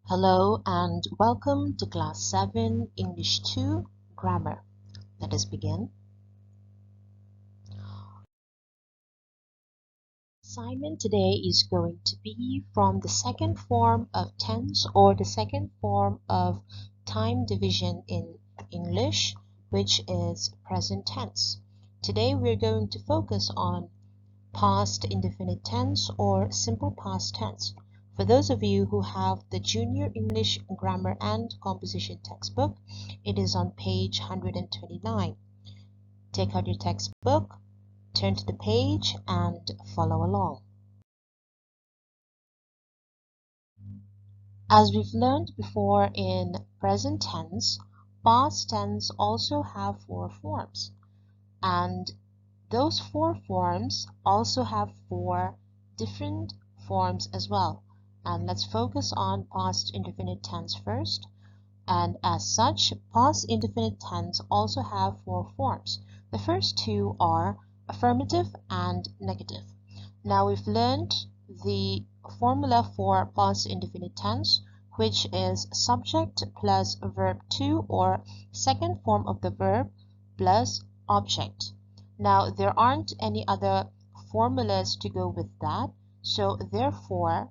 Hello and welcome to Class 7 English 2 Grammar. Let us begin. Assignment today is going to be from the second form of tense or the second form of time division in English, which is present tense. Today we're going to focus on past indefinite tense or simple past tense. For those of you who have the Junior English Grammar and Composition textbook, it is on page 129. Take out your textbook, turn to the page, and follow along. As we've learned before in present tense, past tense also have 4 forms. And those 4 forms also have 4 different forms as well. And let's focus on past indefinite tense first. And as such, past indefinite tense also have 4 forms. The first 2 are affirmative and negative. Now we've learned the formula for past indefinite tense, which is subject plus verb to or second form of the verb plus object. Now there aren't any other formulas to go with that, so therefore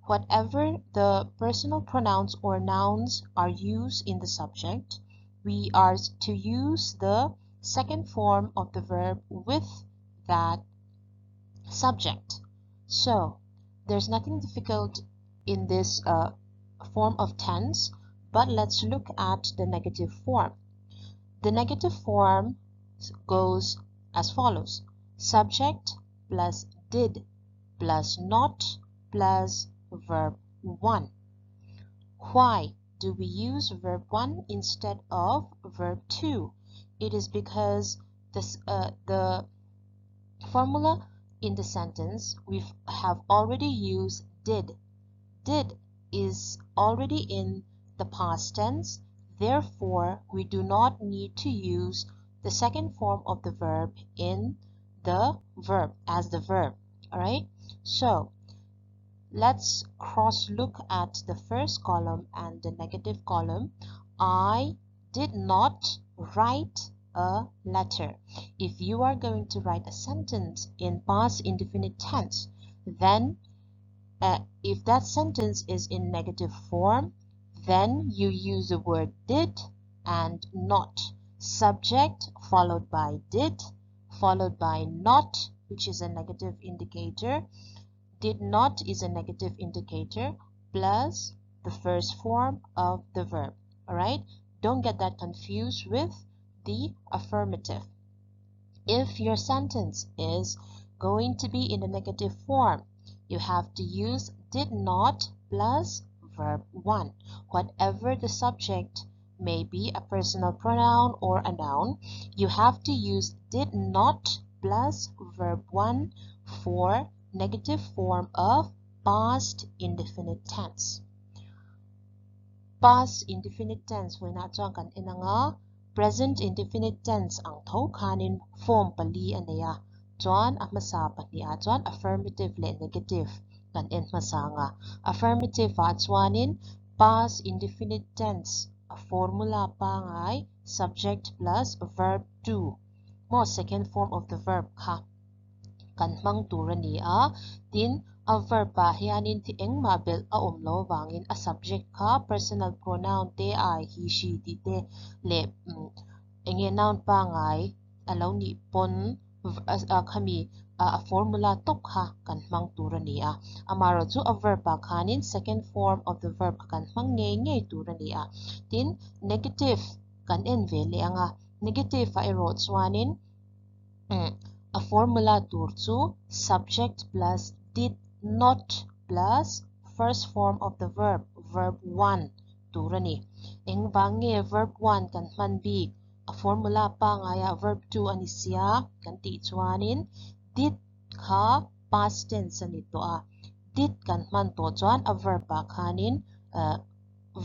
whatever the personal pronouns or nouns are used in the subject, we are to use the second form of the verb with that subject. So there's nothing difficult in this form of tense, but let's look at the negative form. The negative form goes as follows: subject plus did plus not plus verb 1. Why do we use verb 1 instead of verb 2? It is because the formula in the sentence we have already used did. Did is already in the past tense, therefore we do not need to use the second form of the verb in the verb as the verb. Alright, so let's cross look at the first column and the negative column. I did not write a letter. If you are going to write a sentence in past indefinite tense, then if that sentence is in negative form, then you use the word did and not. Subject followed by did, followed by not, which is a negative indicator. Did not is a negative indicator, plus the first form of the verb. Alright? Don't get that confused with the affirmative. If your sentence is going to be in a negative form, you have to use did not plus verb 1. Whatever the subject may be, a personal pronoun or a noun, you have to use did not plus verb 1 for negative form of past indefinite tense. Past indefinite tense when nato kan inanga present indefinite tense ang tho khanin form pali anaya chuan a hmasa pahnia chuan affirmative le negative kan en hmasa nga. Affirmative a chuanin past indefinite tense a formula pa ngai subject plus verb to mo second form of the verb kha kan mang turani a tin a verb pa hianin ti engma bel a omlo wangin a subject kha personal pronoun te I he she ti te le enge noun pa ngai alo ni pon khami a formula tok kha kan mang turani a amaro chu a verb pa khanin second form of the verb kan mang nge turani a tin negative kan en vele anga negative a ero chuanin a formula tur chu subject plus did not plus first form of the verb, verb 1 turani. Eng bange verb 1 kan man big a formula pa ngaya verb 2 anisia kan ti chuanin did kha past tense nito a. Did kan man to chuan a verb pa khanin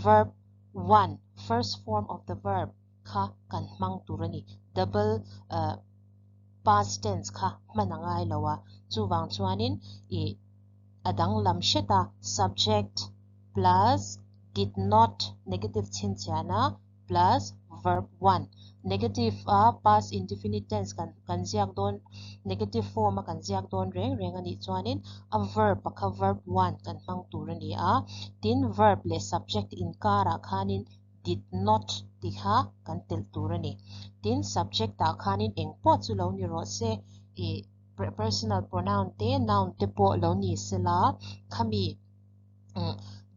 verb 1 first form of the verb kha kan mang turani. Double past tense kha manangai lawa chuwang chuanin adang lam sheta subject plus did not negative chinsiana plus verb 1. Negative past indefinite tense kan ziak don negative form kan ziak don reng ani chuanin a verb ka verb 1 kan mang tur ani a tin verb le subject in kara khanin did not ti kha kan tel tur ani tin subject ta khanin engpo chu lo ni ro se personal pronoun te noun te po lo ni sela khami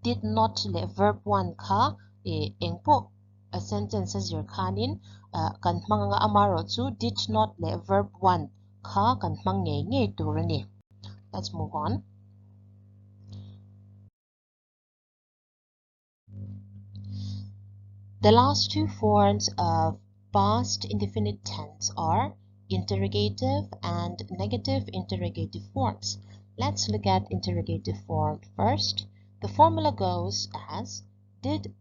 did not le verb 1 kha engpo a sentence as your khanin kan hmanga amaro chu did not le verb 1 kha kan hmang nge turani. Let's move on. The last two forms of past indefinite tense are interrogative and negative interrogative forms. Let's look at interrogative form first. The formula goes as did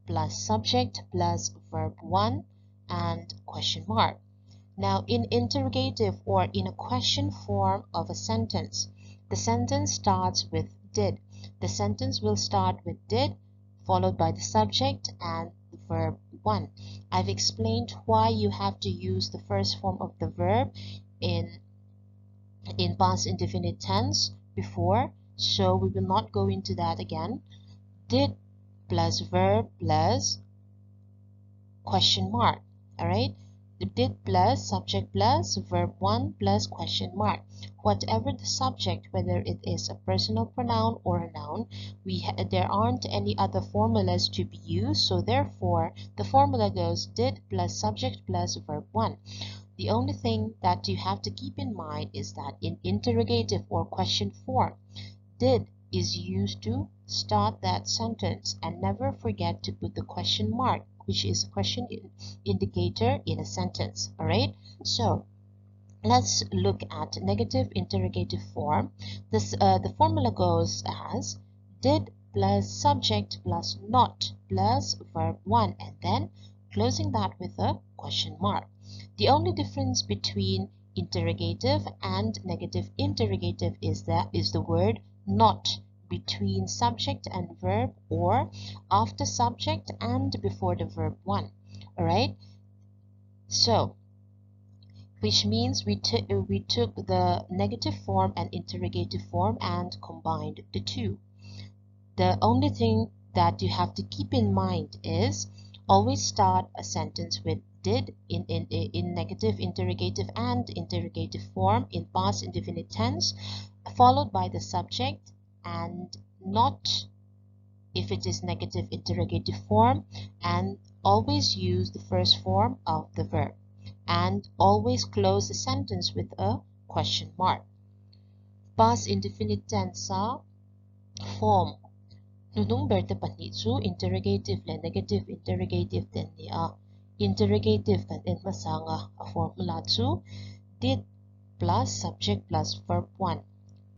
plus subject plus verb 1 and question mark. Now, in interrogative or in a question form of a sentence, the sentence starts with did. The sentence will start with did, followed by the subject and the verb 1. I've explained why you have to use the first form of the verb in past indefinite tense before, so we will not go into that again. Did plus verb plus question mark. Alright? Did plus subject plus verb 1 plus question mark. Whatever the subject, whether it is a personal pronoun or a noun, there aren't any other formulas to be used, so therefore the formula goes did plus subject plus verb 1. The only thing that you have to keep in mind is that in interrogative or question form, did is used to start that sentence, and never forget to put the question mark, which is a question indicator in a sentence. Alright, so let's look at negative interrogative form. The formula goes as did plus subject plus not plus verb 1, and then closing that with a question mark. The only difference between interrogative and negative interrogative is the word not between subject and verb, or after subject and before the verb 1. Alright, so which means we took the negative form and interrogative form and combined the two. The only thing that you have to keep in mind is always start a sentence with did in negative interrogative and interrogative form in past indefinite tense, followed by the subject, and not if it is negative interrogative form, and always use the first form of the verb, and always close the sentence with a question mark. Past indefinite tense form nunung berte pani chu interrogative le negative interrogative ten ni a interrogative kan en masanga a formula chu did plus subject plus verb 1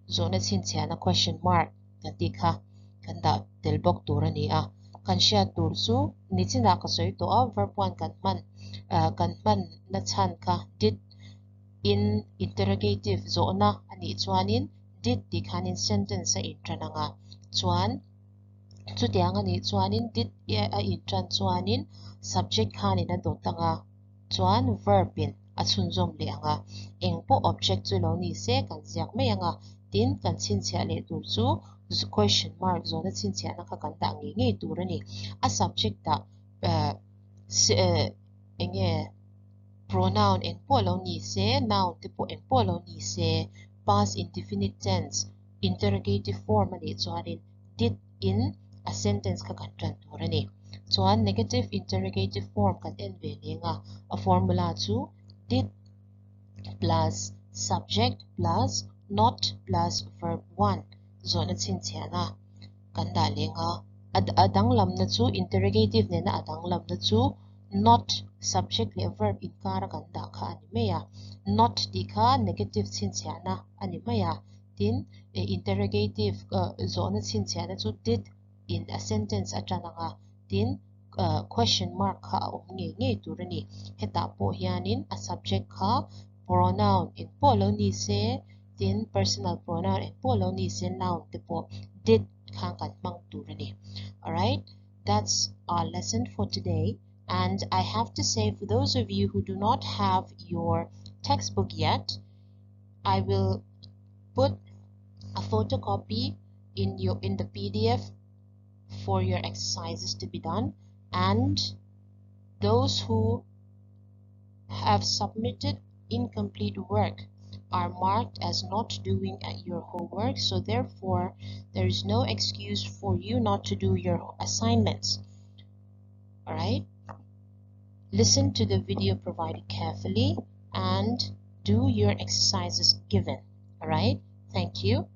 zona sinsia na question mark katik ha kanda telbok turani a kansya tursu nichina kasoy to a verb 1 kan man na chan ka did in interrogative zona ani chuanin did di khanin sentence sa intra nga chuan chu tianga ni chuanin did a intran chuanin subject khanin a do tanga chuan verb in a chunjom le anga engpo object chu lo ni se kan ziak me anga tin kan chinchia le tur chu question mark zona chinchia na ka kan da nge turani a subject da enge pronoun engpo lo ni se noun te po engpo lo ni se past indefinite tense interrogative form ani chuanin did in a sentence ka kan tran turani chuan negative interrogative form kan en ve lenga a formula chu did plus subject plus not plus verb 1 zona chinchiana kan da lenga adang lam na chu interrogative ne na adang lam na chu not subject le verb in kara kan da kha ani meya not di kha negative chinchiana ani meya tin interrogative zona chinchiana chu did in a sentence atrananga tin question mark kha nge turani heta po hianin a subject kha pronoun in polo ni se tin personal pronoun in polo ni se noun te po did kha kan mang turani. Alright, that's our lesson for today. And I have to say, for those of you who do not have your textbook yet, I will put a photocopy in the PDF for your exercises to be done, and those who have submitted incomplete work are marked as not doing your homework, so therefore there is no excuse for you not to do your assignments. All right, listen to the video provided carefully and do your exercises given. All right, thank you.